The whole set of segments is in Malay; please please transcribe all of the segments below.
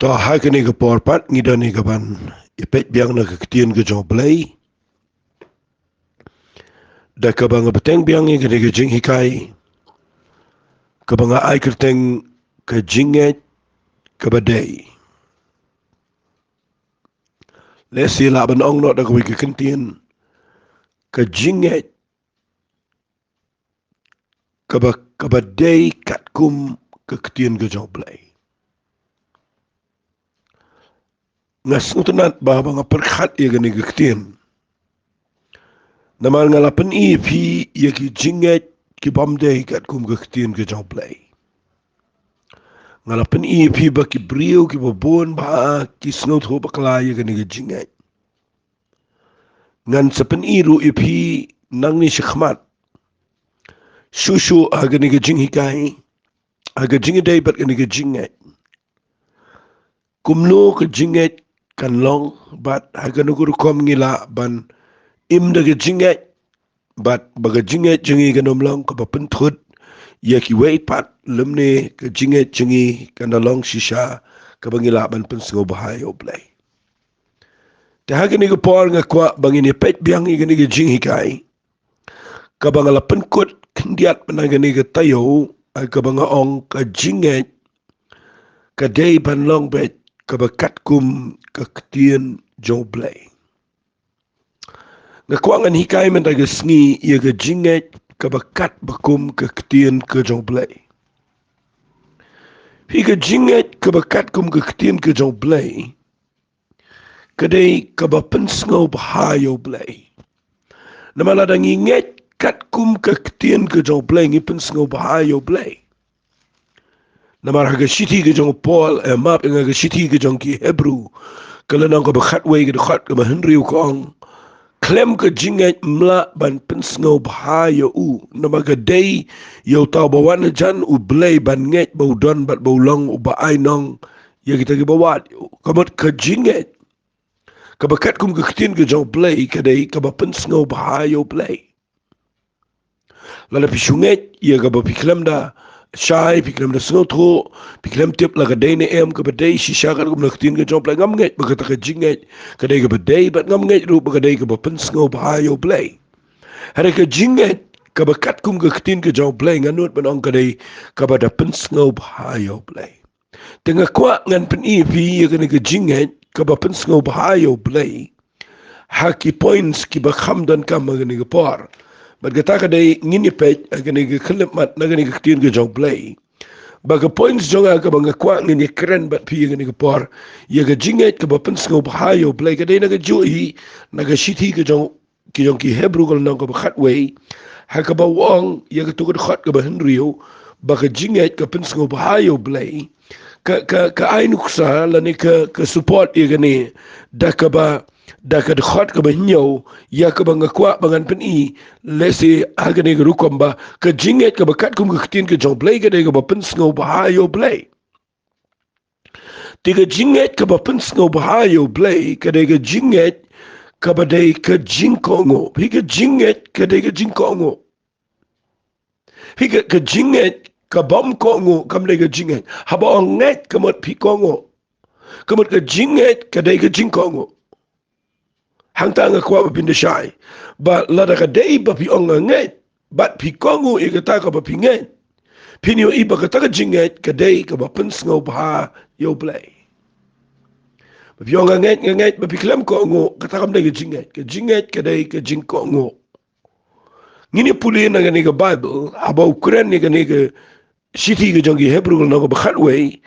To hake ni ke porpat ngida ni ke ban ipet biang na ke ketien ke jong play da ke bang beteng biang ni ke ni ke jing hikai ke bang ai kerteng ke jingneit ke badai le sila ban ong no da ke ke ketien ke jingneit ke badai kat kum ke ketien ke jong play ngas utunat ba bang perkhat ye ke ni ke ketien namal ngalapen I phi ye ki jingneit ki bamdei kat kum ke ketien ke jong play ngalapen I phi ba ki brio ki babon ba ki snot ho bakla ye ke ni ke jingneit ngan sepen I ru I phi nang ni shkhmat shushu aga ni ke jing hikai aga jing dei bat ke ni ke jingneit kumno ke jingneit kan long bat aga nu gur kom ngila ban im de ke jingneit bat baga jingneit jingi ke nom long ka ba pen thut ye ki wei pat lemne ke jingneit jingi kan da long shisha ka bangila ban pen sngo bahai oblai te hage ni ke por nga kwa bangini pet biang I ke ni ke jing hikai ka bangala pen kut kendiat penanga ni ke tayo ka banga ong ka jingneit ka dei ban long bet ka ba kat kum ka ketien jong blai nga kwa ngan hikai men daga sngi ye ke jingneit ka ba kat bakum ka ketien ka jong blai hi ke jingneit ka ba kat kum ka ketien ka jong blai kadai ka ba pen sngo bahayo blai namala dangi nget kat kum ka ketien ka jong blai ngi pen sngo bahayo blai namar haga shiti ke jong Paul map nga ga shiti ke jong ki Hebrew kala nang ko ba khatway ke khat ka ba Henry kong klem ke jinget mla ban pensngo bhayo u namaga day yo taw ba wan jan u blay ban nget ba don bat ba long u ba ai nong ye kita ke ba wat kamot ke jinget ka ba kat kum ke ktin ke jong blay ka day ka ba pensngo bhayo blay lala pishunget ye ka ba piklem da shai piklem da snotho piklem tip la ka day ne em ka ba day shisha ka kum naktin ke jong blay ngam nget ba ka ta ka jinget ka day ka ba day bat ngam nget ru ba ka day ka ba pensngo bhayo blay hare ka jinget ka ba kat kum ka ktin ke jong blay nganut ban ong ka day ka ba da pensngo bhayo blay tenga kwa ngan pen I fi ye ka ni ka jinget ka ba pensngo bhayo blay haki points ki ba khamdan kam ma ni ka par bat ka ta ka day ngini pej ka ni ka khlep mat na ka ni ka ktin ke jong blay baga points jonga ka banga kwa ngini kren bat pi ngini ka par ye ka jinget ka ba pensngo bhayo blay ka day na ka joi na ka shithi ka jong ki Hebrew kal nang ka ba khatway ha ka ba wong ye ka tu ka khat ka ba Henryo ba ka jinget ka pensngo bhayo blay ka ai nuksa la ni ka support ye ka ni da ka khat ka ba nyo ya ka ba ngakwa bangan pen I lesi aga ni ka rukom ba ka jinget ka ba kat kum ka ktin ka jong blay ka day ka ba pensngo bhayo blay tiga jinget ka ba pensngo bhayo blay ka day ka jinget ka ba day ka jingkongo hi ka jinget ka day ka jingkongo hi ka jinget ka bom kongo kam day ka jinget haba onget ka mot pi kongo ka mot ka jinget ka day ka jingkongo hang ta nga kwa ba pinda shai ba lada ka day ba pi onga nget bat pi kongo I ka ta ka ba pi nget pinyo I ba ka ta ka jinget ka day ka ba pensngo bha yo blay Bapio nget ba piklem ko ngo kata kam dai jinget ka dai ka jing ko ngo ngini puli na ga ni ga Bible aba Ukraine ni ga ni ga city ga jongi Hebrew na ga khatway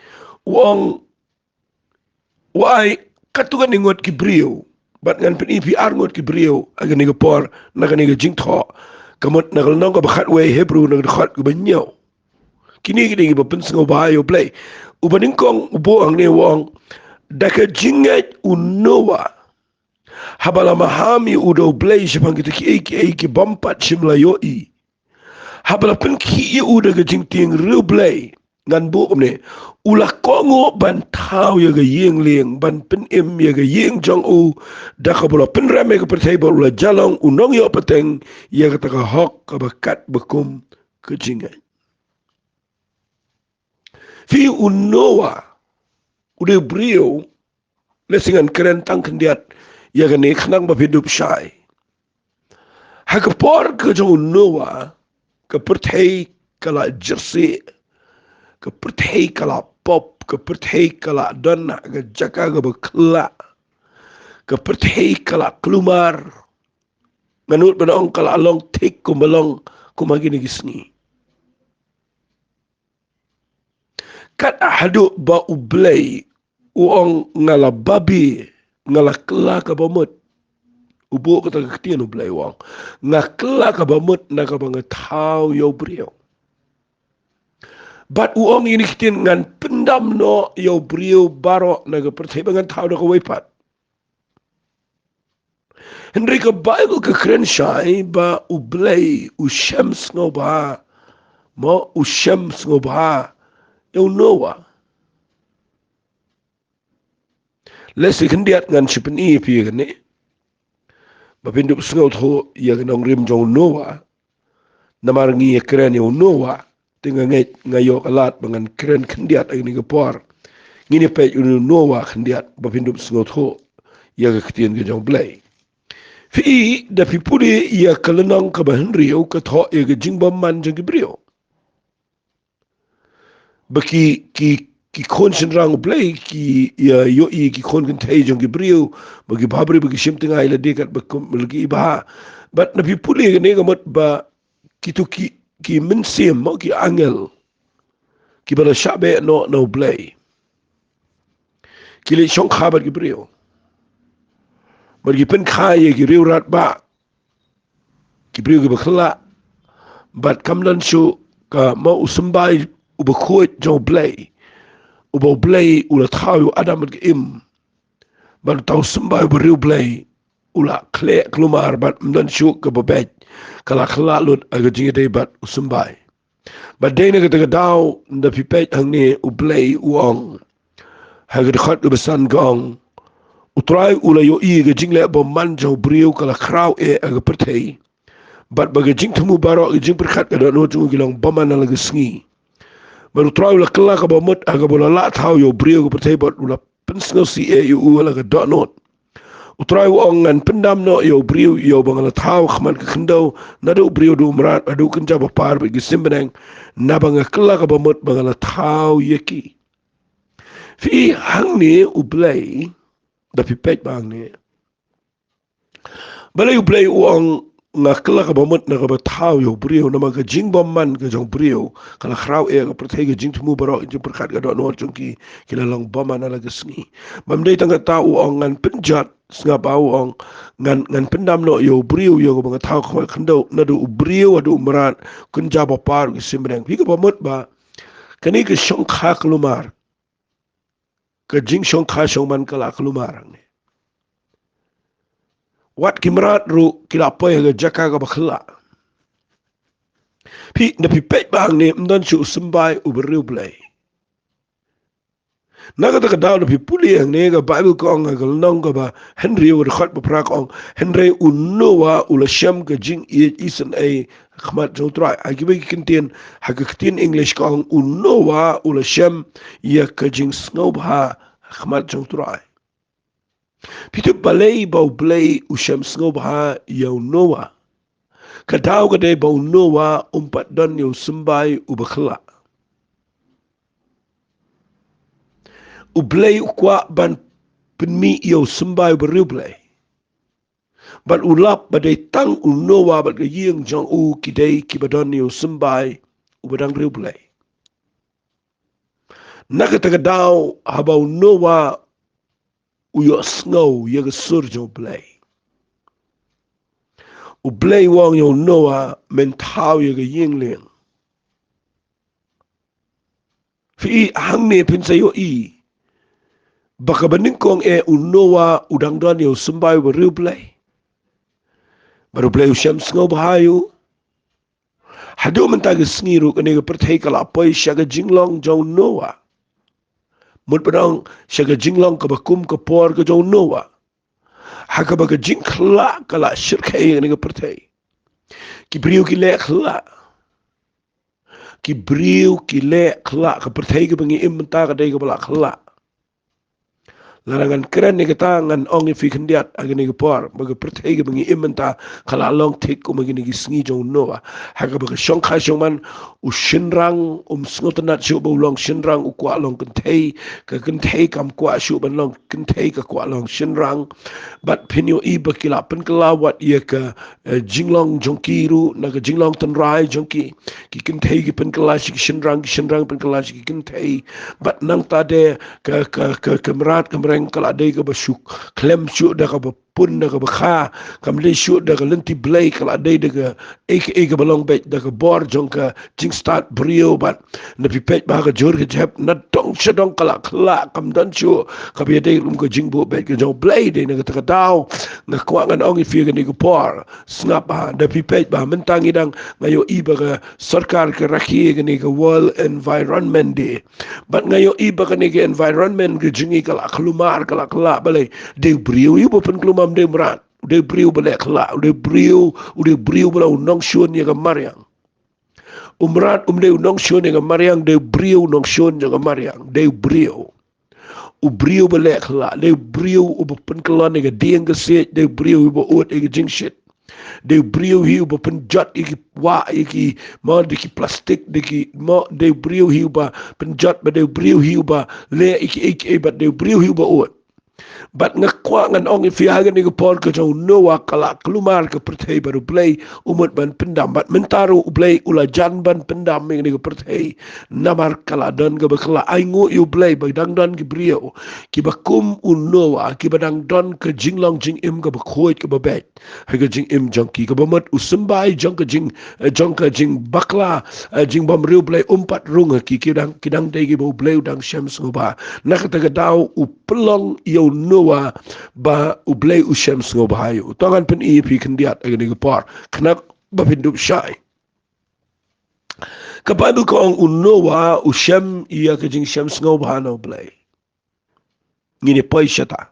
wong wai katuga ni ngot ki brio bat ngan pen ipi ar ngot ki brio aga ni ga por na ga ni ga jing tho kamot na ga no ga khatway Hebrew na ga khat ga nyo kini ga ni ga pen singo ba yo play ubaning kong ubo ang ni wong daka jinget unowa habala mahami udo blay shapang kita ki bampat shimla yoi habala pen ki uda ga jingting real blay ngan bu ne ula kongo ban tau ya ga yeng leng ban pen em ya ga yeng jong u daka bola pen rame ga pertai bola jalong unong yo peteng ya ga taka hok ka bakat bekum ke jinget fi unowa udah brio lesingan keren tang kendiat ya gane khnang ba hidup syai ha ka por ke jong noa ka perthei kala jersey ka perthei kala pop ka perthei kala donna ga jaka ga bakla ka perthei kala klumar manut banong kala long tik kumalong kumagini gisni kat ahadu ba ublay uong ngala babi ngala kla ka bamut ubo ka tagaktian ublay uong ngakla ka bamut na ka bang tao yo brio bat uong ini kitin ngan pendam no yo brio baro na ka pertay bangan tao na ka waypat Henry ka Bible ka krenshay ba ublay ushams ngo ba mo ushams ngo ba yo Noah lesi kendiat ngan sipeni pi gane bapindup sengaut ho ya nong rim jong Noah namar ngi keren yo Noah tinga ngai ngayo alat bangan keren kendiat agni gapor ngini pe unu Noah kendiat bapindup sengaut ho ya ga ketien ge jong blay fi da pipuri ya kalenang ka Henry o ka tho ya ga jingbam man jong brio baki ki konsen rang blay ki ya yo I ki kon kan thai jong brio bagi babri bagi shimting ai la dekat bakum lagi ba bat na pipuli ne ga mat ba kitu ki mensim mo ki angel ki bala shabe no blay ki le shong khabar ki brio bagi pen khaye ki riu rat ba ki brio ki bakhla bat kamlan shu ka mo usumbai ubakhoit jong blay ubo blay ula thau adam ke im ban tau sumbai beriu blay ula kle klumar bat mdan shu ke babet kala khala lut aga jingi dei bat usumbai bat dei ne ke daw nda pipet hangne u blay uong haga de khat besan gong utrai ula yo I ga jingle bo manjo beriu kala kraw aga perthei bat baga jing thumu baro jing perkhat ga no jungi long bamana laga sngi baru try ula kela ka ba mut aga bola la thau yo brio ko pertai bot ula pensno si yu ula ka dot not utrai wong ngan pendam no yo brio yo bangala thau khman ka khndo na do brio do mrat adu kan jaba par be gisimbeneng na banga kela ka ba mut bangala thau yeki fi hangni ublay da pipet bang ni balay ublay wong ngakla ka bamut na ka bathaw yo brio na mga jingbam man ka jong brio kala khraw ka perthai ka jing thumu baro jing perkhat ka do no jong ki kilalang bama na lagasngi mamdei tanga tao ang ngan penjat snga pau ang ngan pendam no yo brio yo mga thaw khwa khando na do brio adu marat kunja ba par ki simreng pi ka bamut ba kani ka shong kha klumar ka jing shong kha shong man kala klumar ang wat kimrat ru kila poy ga jaka ga bakhla pi na pi pet bang ne mdan chu sumbai uberiu blay naga ta daw pi puli ang ne ga bible ko ang ga nong ga ba Henry wa khat ba prak ong Henry unwa ula sham ga jing isen a khmat jo try a gibe kintin ha ga kitin english ko ang unwa ula sham ya ka jing snob ha khmat jo try Pitu balay bau blay usham snob ha yo Noah kadaw ka day bau Noah umpat don yo sumbai ubakhla ublay ukwa ban penmi yo sumbai beriu blay ban ulap badai tang Noah bat gayeng jong u kidai kibadon yo sumbai ubadang riu blay nakatagadaw habau Noah uyo snow yaga surjo blay u blay wang yo Noah mentau yaga yingling fi hangne pinsa yo I baka baning kong Noah udang don yo sumbai beriu blay baru blay usham snow bahayu hadu mentagi sngiru kanega perthai kala apoy syaga jinglong jo Noah mut padang syaga jinglong ka bakum ka por ka jo Noah haka baga jing khla kala shirkai kanega perthai ki brio ki le khla ki brio ki le khla ka perthai ka bangi im ta ka dai ka bala khla larangan keren ni kata ngan ong fi kendiat agni gepor baga pertege bangi imenta kala long tik ko magini gisngi jo noa haga baga shongkha shongman u shinrang sngotanat shu bo long shinrang u kwa long kentei kam kwa shu ban long kentei ka kwa long shinrang bat pinyo I bakila pen kelawat ia ka jinglong jongkiru naga jinglong tenrai jongki ki kentei ki pen kelashi ki shinrang pen kelashi ki kentei bat nang tade ke merat kemreng kala dei ke basuk klem syuk dah ke pun dah ke bekha kamle syuk dah ke lenti blai kala dei dah ke ke balong bet dah ke bor jong ke jing start brio bat na pipet ba ke jor ke jap na dong sedong kala kala kam dan syuk ka bi dei rum ke jing bo bet ke jong blai dei na ke ta dau na kwa ngan ong fi ke ni ke por snap ba da pipet ba mentang idang ngayo iba ke sarkar ke rakhi ke ni ke world environment day bat ngayo iba ke ni ke environment ke jingi kala kelumar kala balai de brio ibu pen kelumam de merat de brio balai kala de brio bala unong shun ya mariang umrat de unong shun ya mariang de brio unong shun ya mariang de brio u brio balai kala de brio u pen kelon ya dieng ke se de brio ibu ut ya jing shit de brio hiu ba penjat iki wa iki ma de ki plastik de ki ma de brio hiu ba penjat ba de brio hiu ba le iki ba de brio hiu ba ot bat ngakwa ngan ong fi hagen ni por ke jau noa kala kelumar ke perthei baru play umut ban pendam bat mentaru play ula jan ban pendam ni ke perthei namar kala don ke bakla aingu you play ba dang don ke brio ki bakum un noa ki badang don ke jinglong jing im ke bakhoit ke babet ha ke jing im jongki ke bamat usumbai jong ke jing bakla jing bam riu play umpat rung ki dang dei ke bo play dang shams ngoba nak ta ke dau u pelong yo noa ba ublay ushem sngo bahayo tongan pen pi kendiat agni gepar knak ba pindup syai ka bible ko ang unoa ushem ia ke jing shem sngo bahano blay ngini poi syata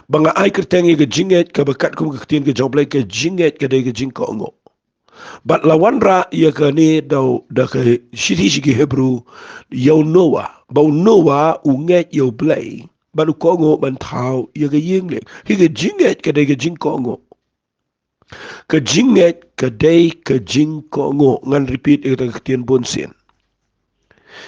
banga ai kerteng ke jinget ka bakat kum ke tien ke joblay ke jinget ke de ke jing ko ngo bat lawan ra ia ke ni da ke shiti hebrew yo noa ba noa unget yo blay baru kongo ban thao ia ke yeng le hi ke jinget ke de ke jing kongo ke jinget ke de ke jing kongo ngan repeat ke ta tien bon sen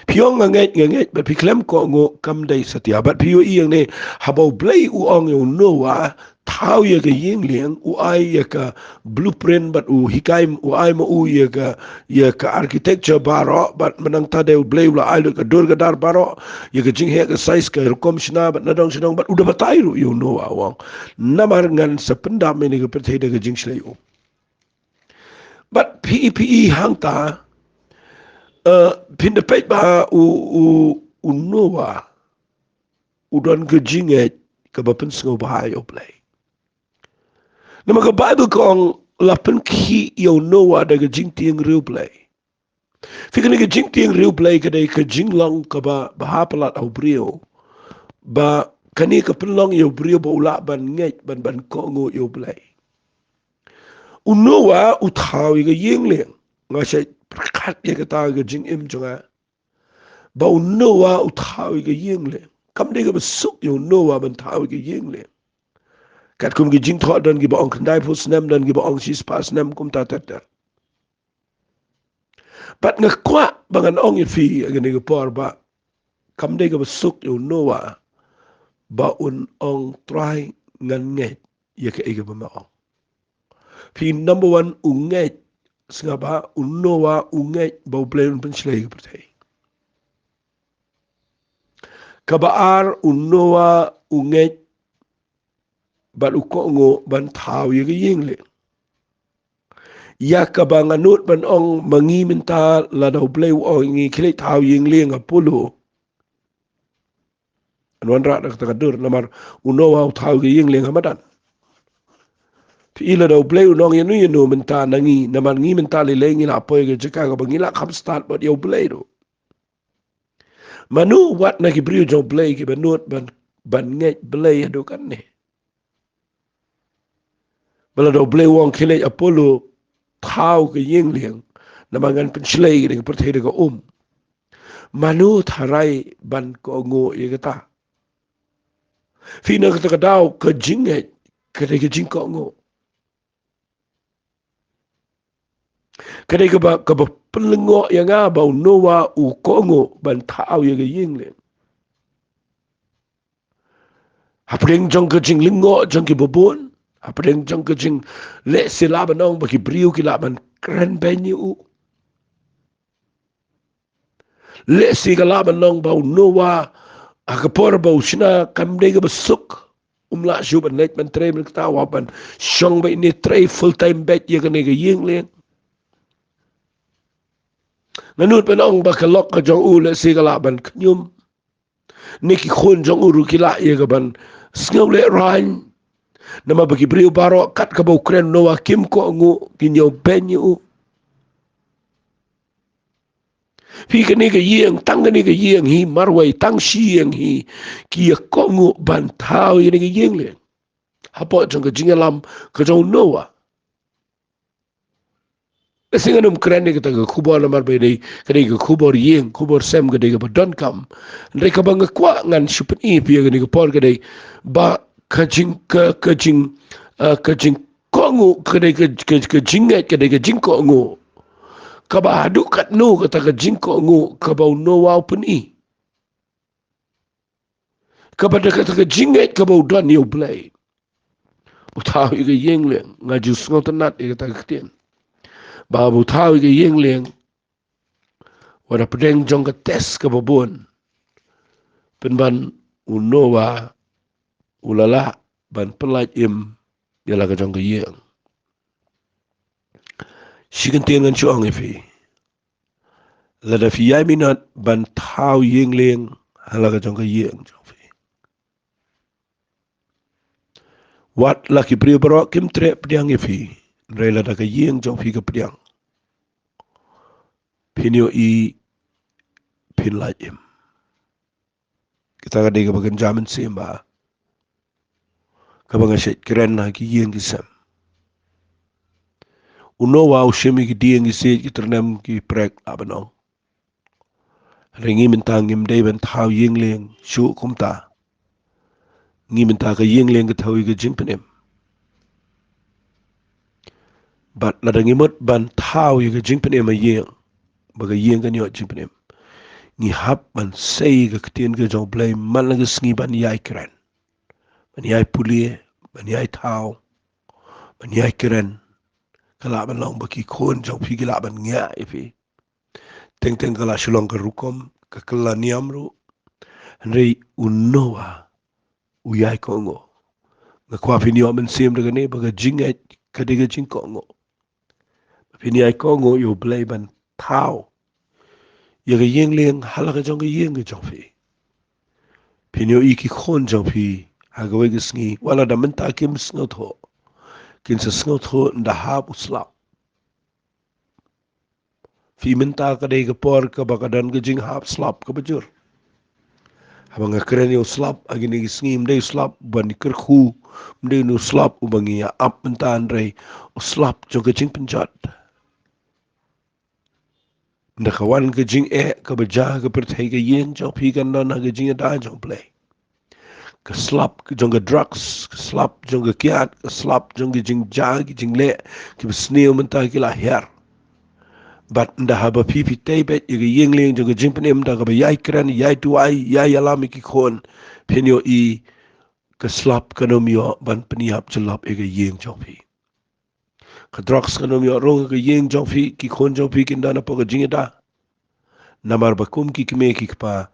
piong nganget ba piklem kongo kam dai satia bat pio ieng ne habau blai u ong yo noa thao ia ke yeng leng u ai ia ka blueprint bat u hikai u ai mo u ia ka architecture baro bat menang ta de blai la ai ka dur ka dar baro ia ka jing he ka size ka kom shna bat nadong shna bat udah batai ru yo noa wang namar ngan sependam ini ka perthai de ka jing shlai u bat PEPE hang ta pindapet ba u noa udon ke jinget ke bapen sengo bahaya play nama ke bible kong lapen ki yo noa da ke jing tieng riu play fikir ke jing tieng riu play ke dai ke jing long ke ba bahapalat au brio ba kani ke penlong yo brio ba ula ban nget ban kongo yo play u noa u thau ke yeng leng ngasai prakat ye ke ta ke jing im jonga ba u noa u thau ke yeng leng kam de ke besuk yo noa ban thau ke yeng leng kat kum gi jing tho dan gi ba ong kandai pus nem dan gi ba ong sis pas nem kum ta ta ta bat nga kwa bangan ong i fi agani gi por ba kam de gi besuk yo noa ba un ong try ngan nget ye ke ege ba ma ong fi number 1 u nget singa ba un noa u nget ba u play un pen chlei gi prthei ka ba ar un noa u nget ban u ko ngo ban thau ye gi yeng le ya ka ba nganut ban ong mangi minta la do bleu ong ngi khle thau yeng le nga pulu anwan ra ta dur namar u noa u thau ge yeng le ngamadan ti ila do bleu nong yenu minta nangi namar ngi minta le le ngi la po ge jika ga bangi la kham start but yo bleu manu wat na ki brio jo bleu ki banut ban nget bleu do kan ne bala do bleu ong khle apollo thau ke yeng leng namangan penslei ge perthai de manu tharai ban ko ngo ye ta Fina kata kadau ke Jingneit kadai ke jingkok ngo. Kadai ke ba pelengok yang bau noa u kongo ban tau ye ke ying le. Hapring jong ke jing lengok jong ke bobon. Hapring jong ke jing le sila banong bagi briu ki laban keren banyi u. Le si ke laban nong bau noa akapor bau sina kamde ke besuk. Umla syuban net man tray man ketawa ban syong ba ini tray full time bet ye ke ne ke ying le. Nanut penong ba kelok ke jong u le si ke laban kenyum. Niki khun jong uru kila ye ke ban sngau le rain. Nama bagi beriu baro kat ke bau kren noa kim ko ngu kinyo benyu. Fi ke ni ke yeng tang ke ni ke yeng hi marwai tang si yeng hi kia ko ngu ban tau ye ni ke yeng le. Hapo jong ke jingalam ke jong noa. Singa num keren ni kita ke kubor lamar be dei ke kubor yeng kubor sem ke dei ke don kam. Ndai ke bang kwa ngan supen i pi ke ni ke por ke dei ba kajing kajing kongu ke dei ke jinget ke dei ke jingko ngu. Kaba adu kat no kata ke jingko ngu kabau no wau pun i. Kaba de kata ke jinget kabau don you play. Utau ke yeng le ngaju sngotenat ke kata ke tien. Ba utau ke yeng le wada pedeng jong ke tes ke babon. Penban unowa ulala ban pelaj im yala ke jong ke yeng. Sikan tien ngan chuang ifi. Lada fi yai minat ban tau yeng leng hala ke jong ke yeng jong fi. Wat laki priyo barok kim tre pediang ifi. Rai lada ke yeng jong fi ke pediang. Pinyo i pin laj im. Kita kadai ke bagan jaman semba. Kabang asyik keren na ki yeng kisam. Uno wa ushemi ki dieng ki ternam ki prek abanong. Ringi minta ngim day ban tau yeng leng syuk kumta. Ngi minta ka yeng leng ke tau ke jing penem. Bat lada ngimot ban tau ke jing penem a yeng. Baga yeng kan yot jing penem. Ngi hap ban say ke ketien ke jong play man lagi sengi ban yai keren. Ban yai pulie, ban yai tau, ban yai keren. Kalak ban long baki kon jong pi kalak ban ngia ifi. Teng-teng kalak shulong ke rukom, ke kela niamru. Henry unoa uyai kongo. Ngakwa pini o men sim daga ne baga jinget kadiga jing kongo. Pini ai kongo yo play ban tau. Yaga yeng leng halaka jong ke yeng ke jong fi. Pini o iki kon jong fi hagawe ke sengi wala da menta kim sngot ho. Kin sa sngot ho nda hap uslap. Fi menta kadai ke por ke bakadan ke jing hap slap ke bejur. Habang keren yo slap agini ke sengi mdai slap ban kerku mdai no slap ubangi ya ap menta andrei slap jong ke jing penjat. Nakawan ke jing ke beja ke pertai ke yen jong pi kan non ke jing da jong play. Ke slap ke jong ke drugs, ke slap jong ke kiat, ke slap jong ke jing ja ke jing le ke besneo menta ke lahir. But nda haba pipi tebet ke yen leng jong ke jing penem da ke yai keren yai tuai yai alami ki kon penyo i ke slap kanomio ban peniap jelap ke yen jong pi. Ke drugs kanomio rong ke yen jong pi ki kon jong pi kin da na po ke jing da. Namar bakum ki kime ki kpa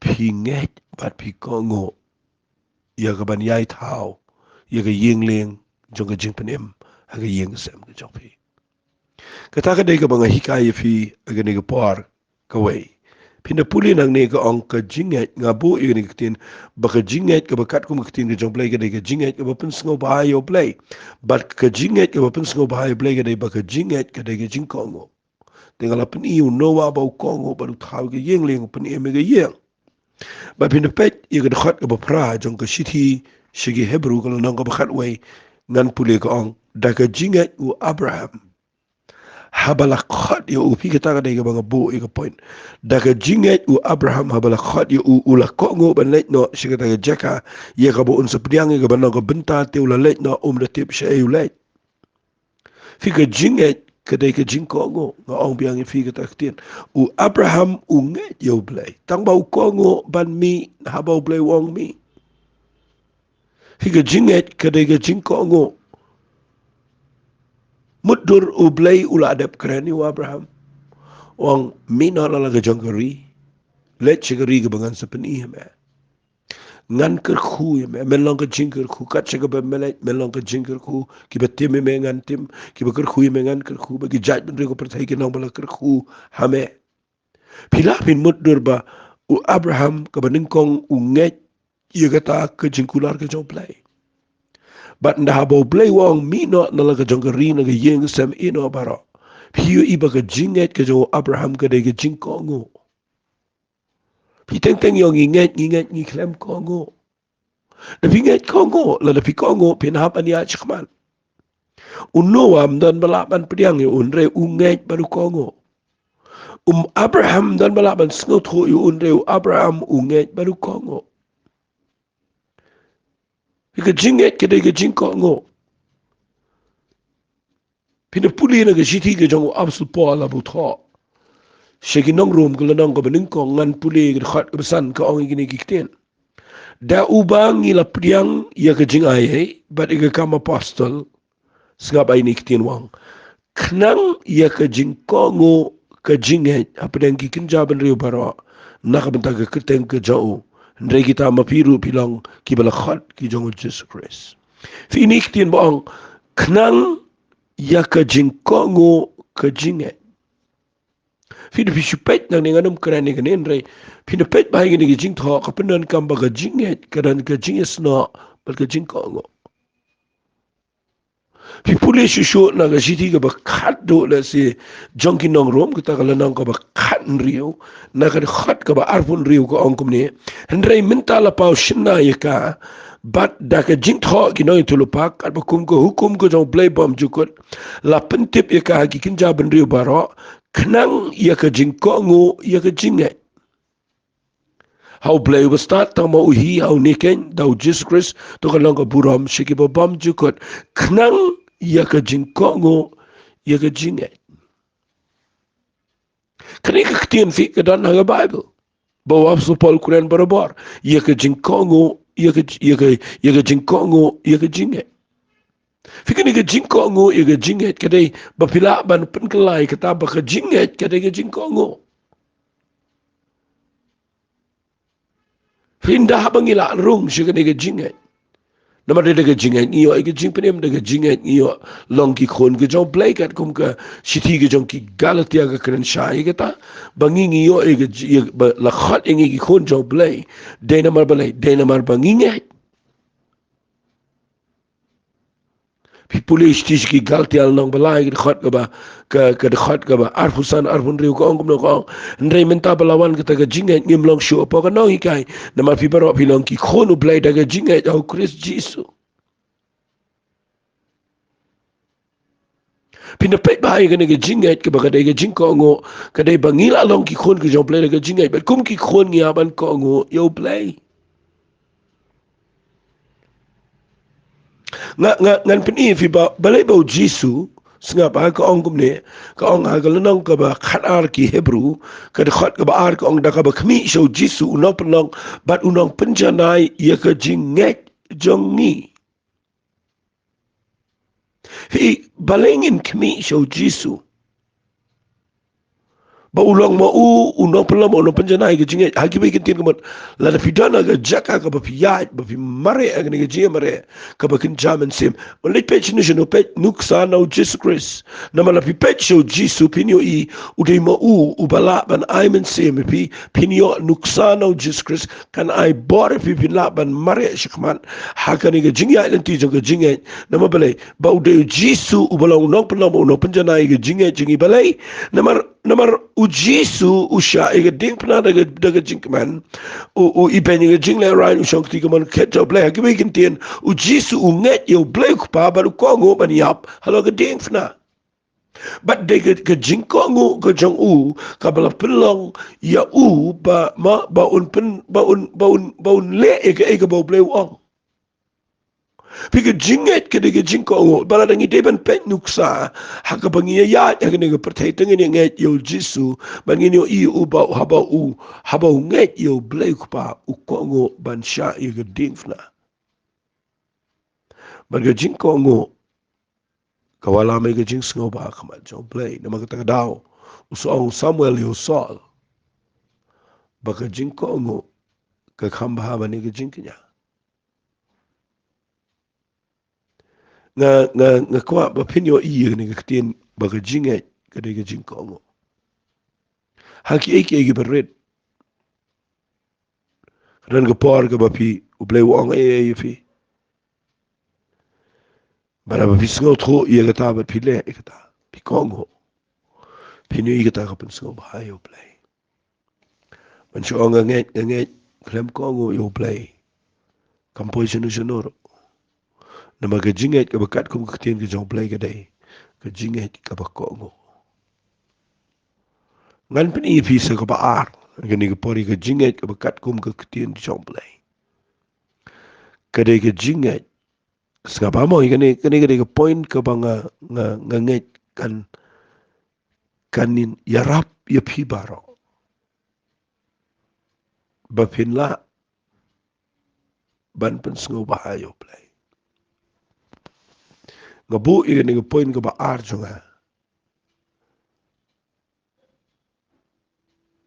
pinget bat pi kongo ya ka ban yai tau ya ka yeng leng jong ka jing penem ha ka yeng sem ka jong pi kata ka dei ka banga hikaya fi aga ne ka par ka wei pinda puli nang ne ka ong ka jinget ngabu i ne ka tin ba ka jinget ka bakat kum ka tin ka jong play ka dei ka jinget ka ba pun sngo ba yo play bat ka jinget ka ba pun sngo ba yo play ka dei ba ka jinget ka dei ka jing kongo tinggal apa ni noa bau kongo baru tahu ke yeng leng apa ni mega yeng. Bapi nepet ia ke dekat ke bapra jong ke city segi Hebrew kalau nang ke bakat way ngan pulih ke ong dah ke jingat u Abraham. habalakhat ya upi kita kadai ke bang bu ika point daga jinget u Abraham habalakhat ya ula kongo ban let no sikata ke jaka ya ka bo un sepriang ke ban ko benta te ula let no de tip shay let fika jinget kadai ke jingkongo nga ong biang fika taktin u Abraham u nget yo blay tang bau kongo ban mi habau blay wong mi fika jinget kadai ke jingkongo mudur u blay ula adap krani u Abraham wang mina la ga jangari let chigari ga bangan sapani me ngan ker khu me melong ga jingker khu kat chaga ba melet melong ga jingker khu ki batte me ngan tim ki ba ker khu me ngan ker khu ba ki jaj ben ko per thai ki nang bala ker khu hame pila pin mudur ba u Abraham ka baning kong u nget ye ga ta ka jingkular ka jong play but nda habo play wang mina na la ga jangari na ga yeng sam ino baro Piyo iba ka jinget ka jo Abraham ka de ka jing kongo. Piteng teng yung inget ngi klem kongo. Na pinget kongo la na pi kongo pinahapan niya chikman. Unoam dan balaban pediang yung unre unget baru kongo. Abraham dan balaban snotho yung unre Abraham unget baru kongo. Ika jinget ka de ka jing kongo. Pinapuli na ka siti ka jong absul po ala butho. Sheki nong room kala nong ka baning kong ngan puli ka khat ka basan ka ong igini kiktin. Da ubang ila priang ya ka jing ay but ika kam apostol sngap ay niktin wang. Knang ya ka jing kongo ka jinget apadang kikin jaban riyo baro nakabanta ka keteng ka jau. Ndre kita mapiru pilang kibala khat ki jong Jesus Christ. Fi niktin wang knang ya ka jing kongo ka jinget. Fina pisupet nang ninganum kerana kanin ray. Fina pet bahagia ni jing tho kapenan kam baga jinget kerana ka jinges no baga jing kongo. Fi pule susu na ka siti ka bakat do la si jongki nong rom kita kala nang ka bakat nriyo na ka khat ka ba arpun riyo ka ongkum ni. Hendrai minta la pau shinna yaka bat da ka jing tho ki no itulupak at bakum ko hukum ko jong play bomb jukut la pentip yaka ki kinja ban riyo baro knang ya ka jing kongo ya ka jinget. How play was start tama uhi how niken daw Jesus Christ to ka lang ka buram shiki ba bam jukut knang ya ka jing kongo ya ka jinget. Kani ka ktiyan fi ka dan haga Bible. Bawa so Paul Quran barabar ya ka jing kongo ya ka jing kongo ya ka jinget. Fikir ni ke jingkongo ya ke jinget kadai bapila ban penkelai kata baka jinget kadai ke jingkongo. Findah bangila rung si kadai ke jinget. Nama dia ke jinget iyo ke jing penem ke jinget iyo long ki khon ke jong play kat kum ke siti ke jong ki galatia ke keren syai kata bangi iyo ke la khat ingi ki khon jong play de namar balai de namar banginget. Pipuli istis ki galti al nang balai ki khat ka ba ka khat ka ba arfusan arfun riu ko ongum no ko ndrei menta balawan kita ka jinget ngim long shu apa ka no hikai na ma pibaro pilong ki khonu blai daga jinget au Christ Jesus pina pet bahai ka ne jinget ka ba ka daga jing ko ngo ka dai bangila long ki khon ka jong blai daga jinget but kum ki khon ngi aban ko ngo yo blai ngan peni fi ba balai bau Jisu sengap ka ong kumne ka ong ha ka lanong ka ba khat ar ki Hebrew ka de khat ka ba ar ka ong da ka ba khmi so Jisu unong penong bat unong penjanai ya ka jinget jongi fi balengin khmi so Jisu ba ulang ma unong penong unong penjanai ka jinget ha ki ba kintin ka la da pidana ka jaka ka ba piyat ba fi mare ka ne ka jie mare ka ba kin jaman sim only page ni no page nuksa na Jesus Christ na mala pi page so Jisu pinyo i udai ma ubala ban aimen sim pi pinyo nuksa na Jesus Christ kan ai bor pi pinla ban mare shikman ha ka ne ka jingya lenti jong ka jinget na ma balai ba udai Jisu ubala unong penong unong penjanai ka jinget jingi balai namar ujisu usha ega ding pna daga jinkman u ibenye ga jingle rain ushong ti kaman ketjo blay ha gibi gintien ujisu unget yo blay pa baru kongo ban yap halo ga ding pna But they ke jingko ngu ke jong u kabala pelong ya u ba un pen ba un le ke ba bleu ong. Pika jinget ke de jingko ngu bala dangi deben pen nuksa haka bangi ya ke ne pertai tengen nget yo jisu bangi yo I u ba haba u nget yo bleu pa u ko ngu ban sha ke dingfna. Ban ke jingko ngu kawala me ke jing sngo ba kama jong play na magata daw usong Samuel yo Saul baka jing ko ngo ka khamba ha bani ke jing knya nga kwa ba pin yo I ni ke tin baka jing e ka de ke jing ko ngo ha ki e ke berret ran ga por ga ba pi u play wong e fi bara ba fi sngo tho I ga ta ba pi le e ka ta pi ko ngo pi ni I ga ta ka pen sngo ba yo play man cho nga nge klem ko ngo yo play composition no sonoro na maga jinget ka bakat kum ktin ke jong play ka dai ka jinget ka bakongo ngan pen I fi sa ka ba ar ka ni ka pori ka jinget ka bakat kum ka ktin ke jong play ka dai ka jinget sa ba mo ka ni ka point ka ba nga nget kan kanin yarap ya pi baro ba pin la ban pen sngo ba ayo play nga bu I ka ni ka point ka ba ar jonga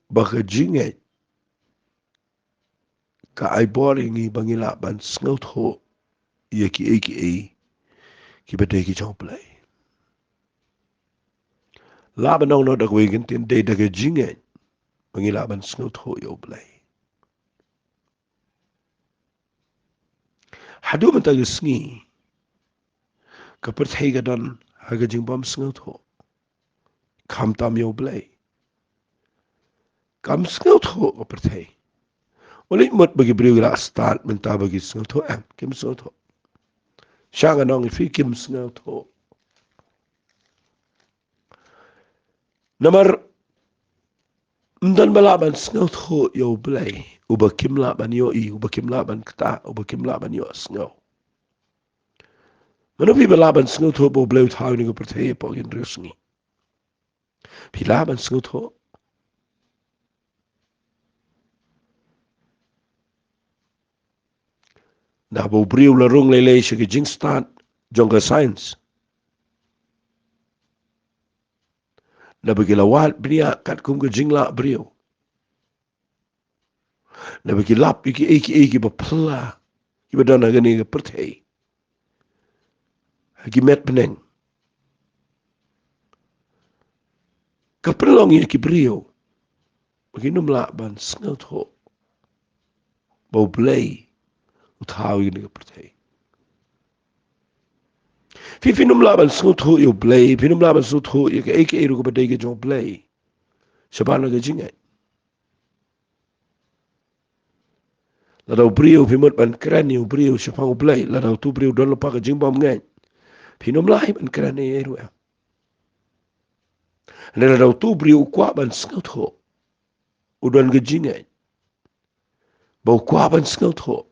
ba ka jinget ka ai boring I bangila ban sngo tho ye ki ba dai ki jong play laban nong no da wegen tin dai daga jinge mangi laban snot ho yo play hadu man ta sngi ka per thai ga dan haga jing bam snot ho kham tam yo play kam snot ho ka per thai oli mot bagi briu la start men ta bagi snot ho am kim snot ho shanga nong fi kim snot ho namar mdan balaban snot ho yo play uba kim laban yo I uba kim laban kta uba kim laban yo snot Mano pi balaban sngo tho bo bleu thau ni ko perthei po gin rusngi. Pi laban sngo tho. Na bo briu la rung lele se ke jing start jonga science. Na bagi la wat bria kat kum ke jing la briu. Na bagi lap iki ba pla. Iba dana gani ke perthei. Hagi met peneng. Ka perlong iki briu. Bagi num la ban sngo tho. Bo blei. Uthau gini ke perthei. Fi num la ban sngo tho yo blei. Fi num la ban sngo tho yo ke iki eru ko badai ke jong blei. Sabana ke jingai. La dau brio fi mot ban krani u brio shapang play la dau tu brio don lo pa ka jingbom ngai fi nom lai ban krani e ru ne la dau tu brio kwa ban scout ho u don ge jingai ba kwa ban scout ho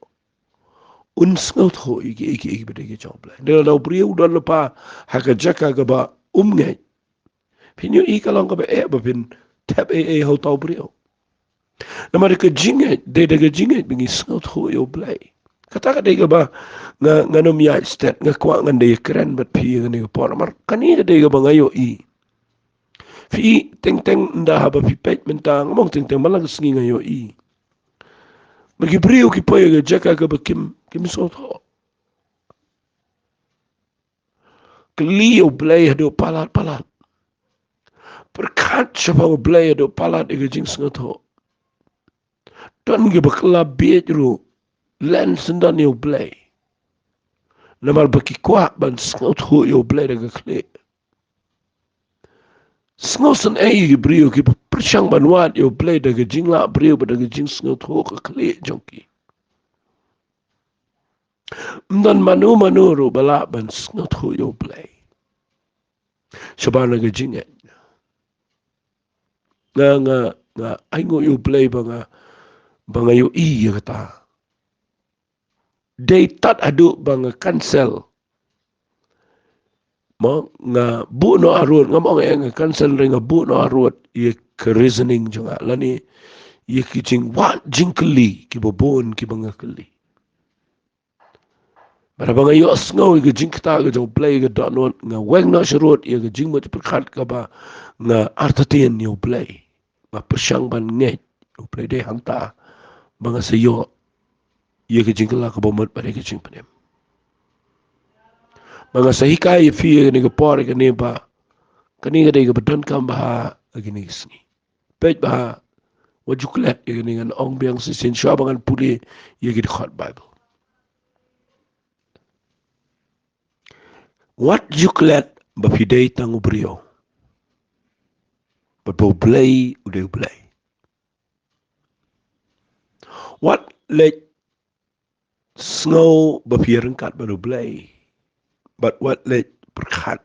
un scout ho iki bede ge chong play ne la dau brio don lo pa ha ka jaka ga ba ngai fi ni I ka long ka ba e ba pin tap e ho tau brio na ma ke jingai de ge jingai bingi scout ho yo play kata ka dega ba nga nom ya stat nga kwa nga de kren bat pi nga ni por mar kani ka dega ba ngayo I fi teng nda ha ba pi pet menta ngomong teng malang sngi ngayo I bagi brio ki poye ga jaka ka ba kim so tho klio play hado palat perkat chapa play hado palat e ga jing snga tho ton ge ba kla bedru len sendan yo play namal baki kwa ban sngot ho yo play daga kle sngosan e brio ki perchang ban wat yo play daga jingla brio daga jing sngot ho ka kle jonki mdan manu ro bala ban sngot ho yo play Sabana ke jinget. Nga aingo you play banga you ya kata. They tat adu banga cancel. Mo nga bu no arut nga mo nga cancel nga bu no arut ye ke reasoning juga lani ye ki jing wat jingkeli ki bobon ki banga keli. Bara banga yo sngo ke jing kita ke jong play ke dot not nga weng no shrut ye ke jing mo perkat ka ba nga artatien yo play. Nga persyang ban nget yo play de hanta banga sayo ye ke jingkela ka bomot ba ke jing panem. Banga sahikai fi ni ke por ke ne ba kani ke de ke bedon kam ba agini sni. Pej ba wajuklet ye ke ngan ong biang sisin syabangan puli ye ke khot Bible. What juklet ba fidei tangu brio. But bo play ude play. What let snow ba fieren kat ba play. But what let perkat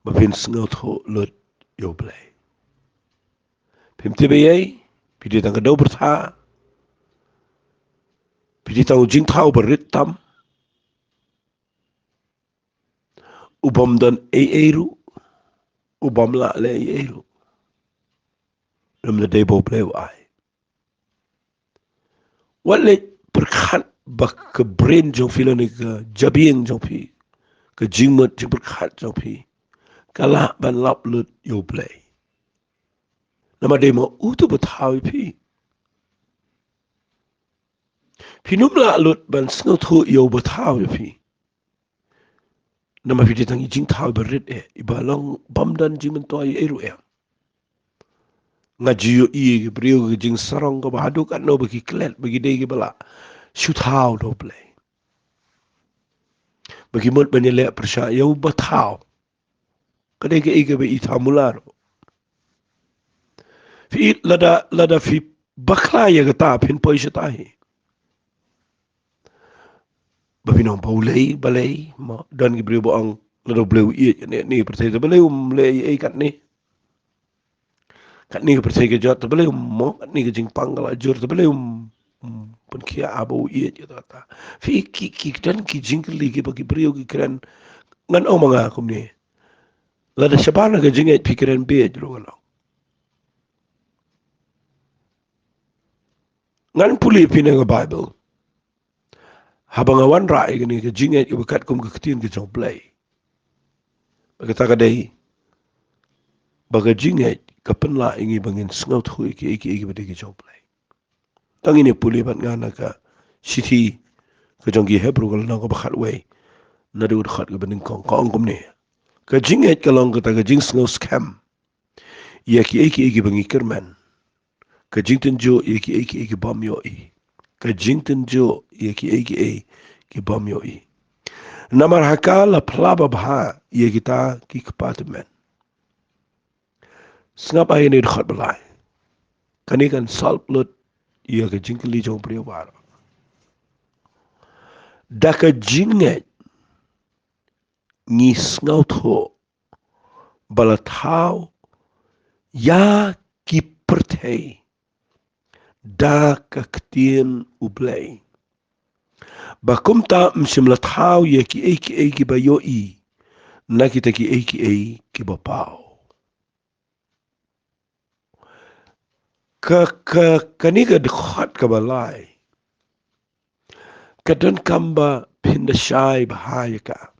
ba fin snow to lut yo play. Pim tibeye pidi tang do bertha. Pidi tang jing thau beritam. Ubam dan eru. Ubam la le eru. Nam le de bo play wai. What let perkat ba ke brain jong filan ke jabing jong pi. Ke jingmet jing perkat jong pi. Kala ban lap lut yo play. Nama demo utu betawi pi. Pinum la lut ban snow tu yo betawi pi. Nama pidi tangi jing tawi berit ibalong bamdan jing mentoi eru ngajiyo i brio jing sarong ko bahadu kan no bagi klet bagi dei bala shoot how do play. Bagi mot banile persya yo betaw. Kadai ke ike be itamularo. Fi lada fi bakla ya gata pin poisha tahi. Babinong paulay balay ma dan gibrio boang lado bleu i ni percaya balay lay ai kat ni ke percaya ke jot balay mo kat ni ke jing panggal ajur balay pun kia abo i je ta fi ki dan ki jing li ki bagi brio ki keren ngan o mga kum ni lada shabana ke jing pikiran be lo ngalo ngan puli pina ke bible habang awan rai ni ke jing ke bekat kum ke ketin ke jong play kata kadai baga jinget kapan la ingi bangin sngout hui ki bade ki jong play tangi ni puli ban ngana ka city ke jong gi hebru kal na ko bakhat we na du khat ke baning kong kum ne ka jinget kalong ka ta jing sngout scam ya ki bangi kerman ka jingten jo ya ki bom yo i ka jingten jo ya ki bom yo i namar hakala plaba bha ya kita ki kapatmen Snap ay ni khat balai. Kani kan salt lut ia ke jingkeli jong priyo bar. Da ka jinget ni snaut ho balatau ya ki pertei da ka ktien ublay. Bakum ta msimlatau ya ki ba yo i na kita ki bapau. Kaniga dikhat ka balai. Kadon kamba pindashai bahaya ka.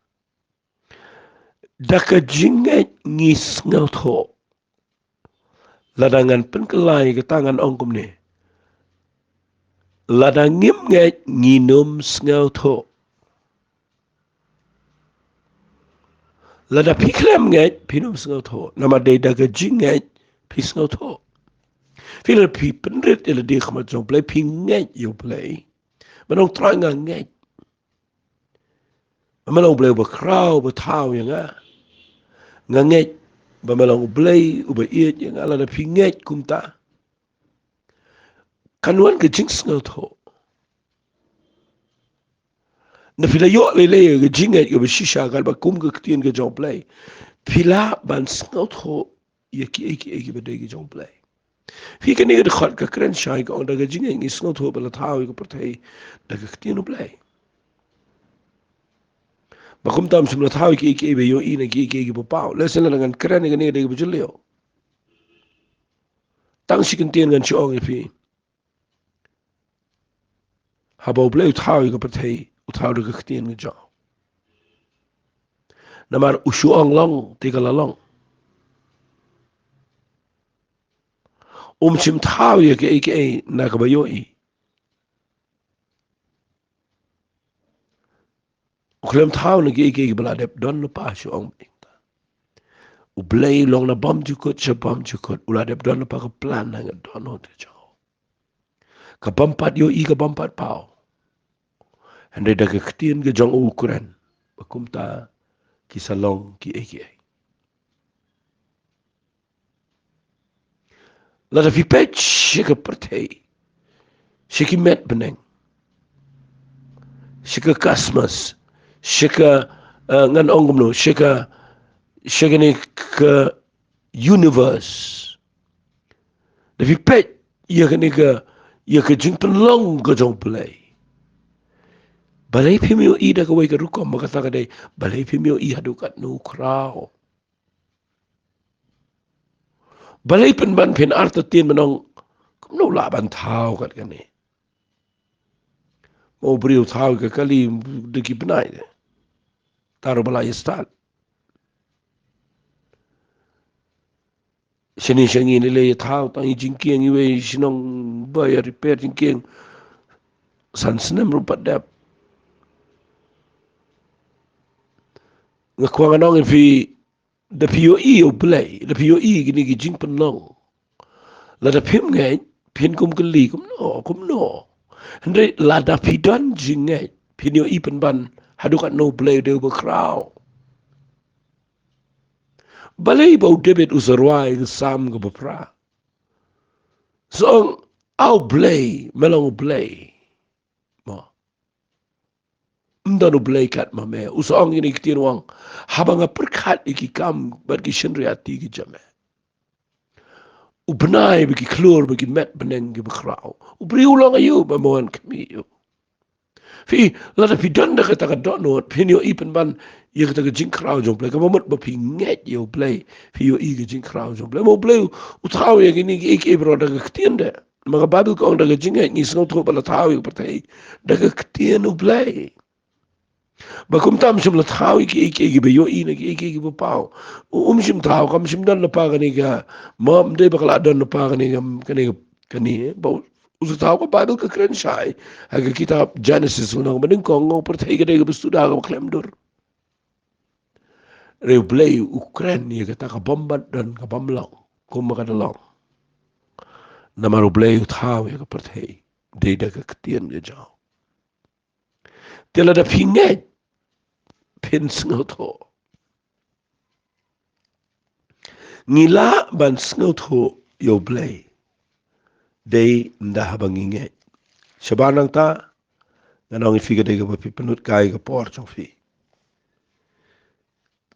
Daka jinget ngis ngelto. Ladangan penkelai ke tangan ongkum ni. Ladang ngimnget nginum ngelto. Lada piklem nget pinum ngelto. Nama day daka jinget pis ngelto. Fila pi penrit ila di khamat jong play pi nget yo play. Manong try nga nget. Manong play bakraw bataw yang nga. Nga nget bamalang ublay ubayit yang ala na pi nget kumta. Kanuan ke jing sngout ho. na pila yo le ga jingneit ga shisha ga ba kum ga ktien ga jong play pila ban snot ho ye ki ba de ga jong play fi ka ne ga khat ka kren shai ga da ga jingneit ni snot ho ba la thaw ga prthei da ga ktien play ba kum tam sim la thaw ki be yo ina ki ba pau le sen la ngan kren ga ne de ga julio tang si kan tien gan chong fi ha ba play thaw ga prthei u thaw da ga ktien ga jong namar usu ong long tiga la long chim thaw ye ke na ka ba yo i uklem thaw na ke bla dep don no pa shu ong u blay long na bom jukut cha bom jukut ula dep don pa ka plan na don no te jo ka bom pat yo i ka bom pat pao hande da ka ktien ga jong ukran bakum ta ki salong ki eke la da fi pech shika pertei shiki met beneng shika kasmas shika ngan ongum no shika ni ka universe da fi pech ye ka jingpen long ga jong play balai pimio i da ka wai ka rukom makata ka dei balai pimio i hadu kat nu krao balai pen ban pen arta tin manong kum no la ban thao kat ka ni mo briu thao ka kali de ki benai taro balai stat shini shangi ni le thao tang i jingkieng i wei shinong ba ya repair jingkieng san snem rupat dap ngakwang anong fi da pio i o play da pio i gini gi jingpen long la da phim ngai phin kum kali kum no hande la da phi don jingnei phin yo i pen ban hadukat no play de ba crowd balai ba debit usarwai sam ga bapra so au play melong play mo ndanu play kat ma me usong ini kitin wang habanga perkat iki kam bar ki shenriati ki jame ubnai bagi klur bagi met beneng gi bakrao ubri ulang ayu ba mon kami yu fi lada fi danda ka taka dono pin yo ipen ban ye ka taka jing krao jong play ka mamut ba pi nget yo play fi yo i ga jing krao jong play mo play utrao ye gini ik ibro daga ktiende mga babil ko daga jingneit ni sno tro bala tao yo patay daga ktien u play bakum tam shim la thaw ki be yo ina ki be pau shim thaw kam shim dan la pa gani ga mam de bakla dan la pa gani gam kani ba us thaw ko bible ka kren shai aga kitab genesis unang maning ko ngo per thai ga de ga studa ga klem dur re play ukraine ye ka ka bomba dan ka bamlang ko ma ka dalong na maru play thaw ye ka per thai de da ka ktien ga jaw tela da pinget pin snotho ngila ban snotho yo play day nda habang inget shabanang ta nanong ifiga de ga panut kai ga por chong fi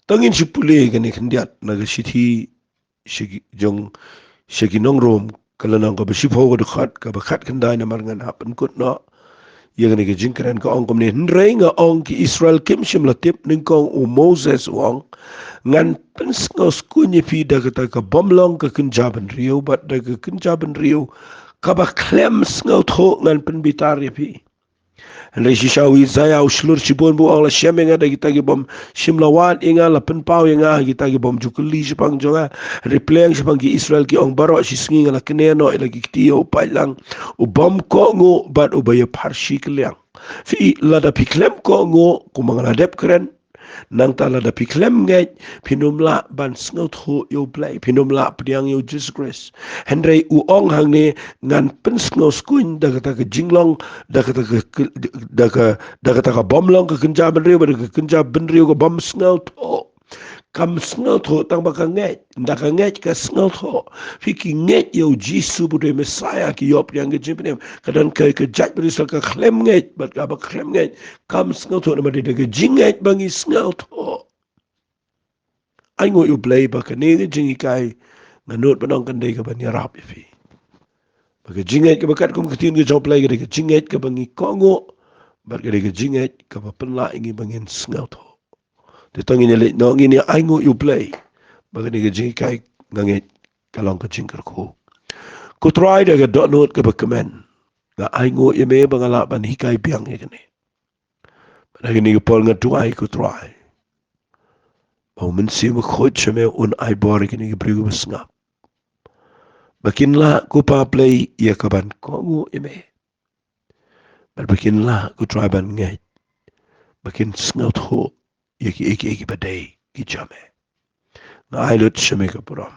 tangin si pule ga ni khndiat na ga sithi shigi jong shigi nong rom kalanang ga bisi pho ga khat ka ba khat khandai na mar ngan hapan kut no yang ni jing kran ko ong kom ni nrenga ong ki Israel kim shim la tip ning ko Moses wong ngan pens ngos kunyi fi daga ta ka bomlong ka kunjaban rio bat daga kunjaban rio ka ba klem sngo tho ngan pen bitar ya fi le shi shawi zaya u shlur chibon bu ong la shemenga da gita gi bom shimlawan inga la pen pau inga gita gi bom jukuli shpang jonga repleng shpang gi Israel ki ong baro shi sngi la kneno ila gi tio pailang u bom ko ngo bat u baye parshi kliang fi la da piklem ko ngo kumanga dep kren nang tala da piklem ngai pinumla ban sngot ho yo play pinumla pdiang yo Jesus Christ henry u ong hang ne ngan pen sngo skuin daga ta jinglong daga ta bomlong ka kunja ben rio ka kunja ben rio ka bom sngot ho kam sngal tho tang baka nget ndaka nget ka sngal tho fiki nget yo jisu bude Messiah ki yop yang ke jipnem kadan ke jaj berisal ka klem nget bat ka ba klem nget kam sngal tho na de ke jinget bangi sngal tho ai ngo yu play baka ne ke jingi kai nganut panong kan dei ka ban yarap fi baka jinget ke bakat kum ketin ke job play ke jinget ke bangi kongo bat ke jinget ka ba penla ingi bangin sngal tho te tangi ne le no ngi ni ai ngo yu play baka ni ke jingi kai nganget kalong ke jingkar ko ku try de ke dot note ke bakamen ga ai ngo ye me bangala ban hikai piang ye ne baka ni ke pol nga tuai ku try Bau men si me khot cheme un ai bor ke ni ke brigu snga bakin la ku pa play ye ka ban ko ngo ye me bakin la ku try ban ngai bakin snga tho ye ki badai ki chame na ai lut cheme ka pram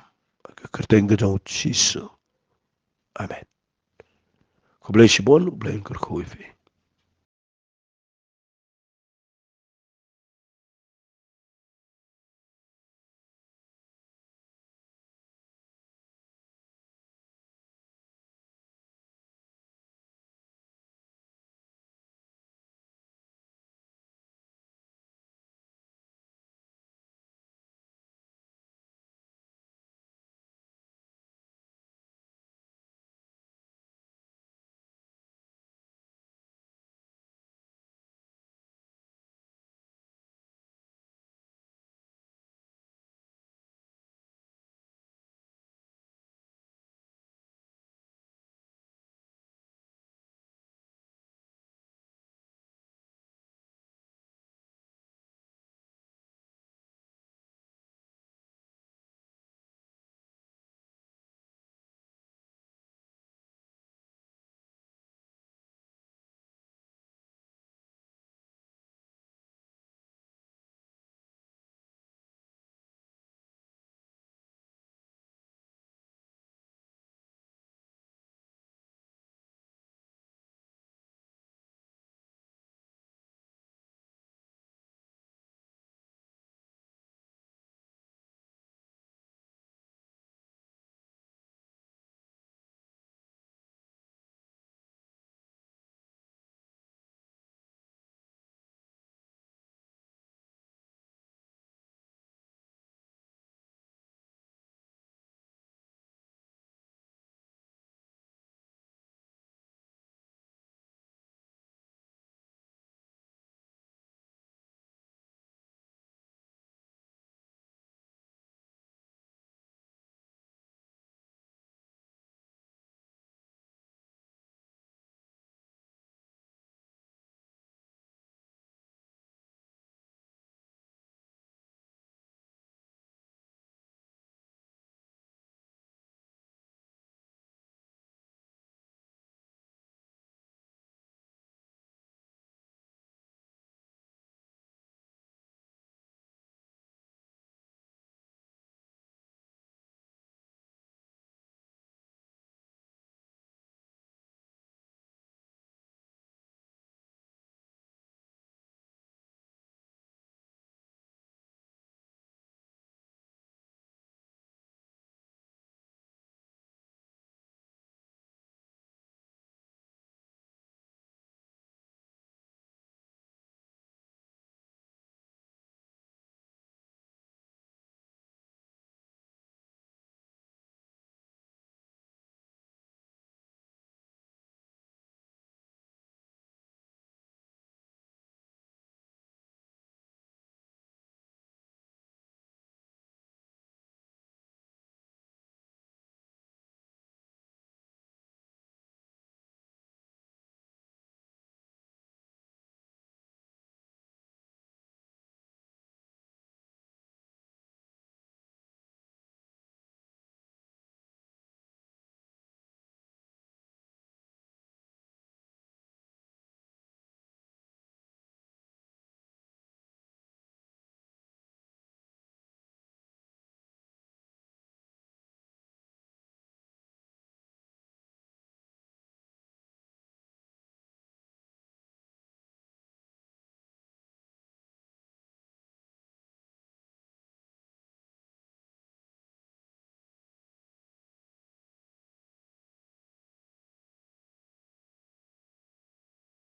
ka kerteng ke jong chisu amen ko blai shibon blai kar ko ife